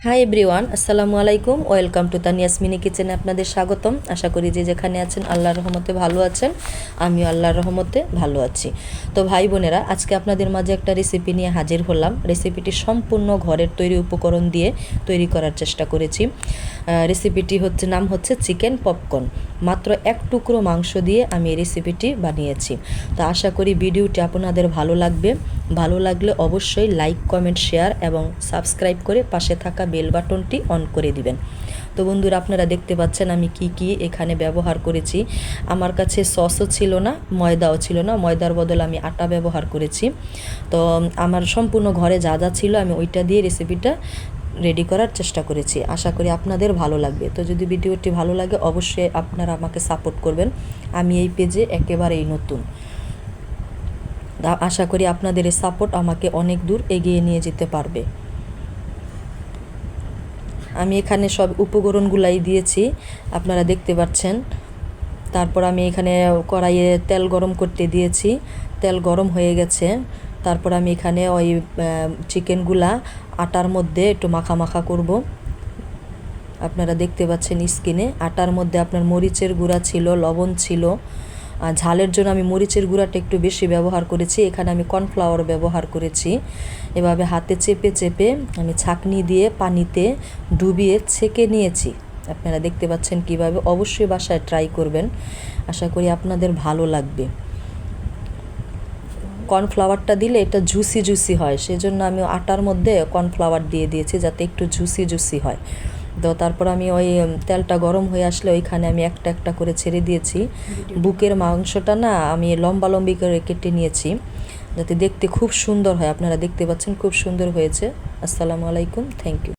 Hi everyone, আসসালামু আলাইকুম। Welcome to Tania's mini কিচেনে আপনাদের স্বাগতম। আশা করি যে যেখানে আছেন আল্লাহর রহমতে ভালো আছেন, আমিও আল্লাহর রহমতে ভালো আছি। তো ভাই বোনেরা, আজকে আপনাদের মাঝে একটা রেসিপি নিয়ে হাজির হলাম। রেসিপিটি সম্পূর্ণ ঘরের তৈরি উপকরণ দিয়ে তৈরি করার চেষ্টা করেছি। রেসিপিটি নাম হচ্ছে চিকেন পপকর্ন। মাত্র এক টুকরো মাংস দিয়ে আমি এই রেসিপিটি বানিয়েছি। তো আশা করি ভিডিওটি আপনাদের ভালো লাগবে। ভালো লাগলে অবশ্যই লাইক, কমেন্ট, শেয়ার এবং সাবস্ক্রাইব করে পাশে থাকা বেল বাটনটি অন করে দিবেন। তো বন্ধুরা, আপনারা দেখতে পাচ্ছেন আমি কি এখানে ব্যবহার করেছি। আমার কাছে সসও ছিল না, ময়দাও ছিল না। ময়দার বদলে আমি আটা ব্যবহার করেছি। তো আমার সম্পূর্ণ ঘরে যা যা ছিল আমি ওইটা দিয়ে রেসিপিটা রেডি করার চেষ্টা করেছি। আশা করি আপনাদের ভালো লাগবে। তো যদি ভিডিওটি ভালো লাগে অবশ্যই আপনারা আমাকে সাপোর্ট করবেন। আমি এই পেজে একেবারেই নতুন। আশা করি আপনাদের এই সাপোর্ট আমাকে অনেক দূর এগিয়ে নিয়ে যেতে পারবে। আমি এখানে সব উপকরণগুলাই দিয়েছি, আপনারা দেখতে পাচ্ছেন। তারপর আমি এখানে কড়াইয়ে তেল গরম করতে দিয়েছি। তেল গরম হয়ে গেছে। তারপর আমি এখানে ওই চিকেনগুলা আটার মধ্যে একটু মাখা মাখা করব। আপনারা দেখতে পাচ্ছেন স্ক্রিনে। আটার মধ্যে আপনার মরিচের গুঁড়া ছিল, লবণ ছিল। ঝালের জন্য আমি মরিচের গুঁড়াটা একটু বেশি ব্যবহার করেছি। এখানে আমি কর্নফ্লাওয়ার ব্যবহার করেছি। এভাবে হাতে চেপে চেপে আমি ছাঁকনি দিয়ে পানিতে ডুবিয়ে ছেঁকে নিয়েছি। আপনারা দেখতে পাচ্ছেন কিভাবে। অবশ্যই বাসায় ট্রাই করবেন, আশা করি আপনাদের ভালো লাগবে। কর্নফ্লাওয়ারটা দিলে এটা জুসি জুসি হয়, সেজন্য আমি আটার মধ্যে কর্নফ্লাওয়ার দিয়ে দিয়েছি যাতে একটু জুসি জুসি হয়। তো তারপর আমি ওই তেলটা গরম হয়ে আসলে ওইখানে আমি একটা একটা করে ছেড়ে দিয়েছি। বুকের মাংসটা না আমি লম্বা লম্বি করে কেটে নিয়েছি যাতে দেখতে খুব সুন্দর হয়। আপনারা দেখতে পাচ্ছেন খুব সুন্দর হয়েছে। আসসালামু আলাইকুম, থ্যাংক ইউ।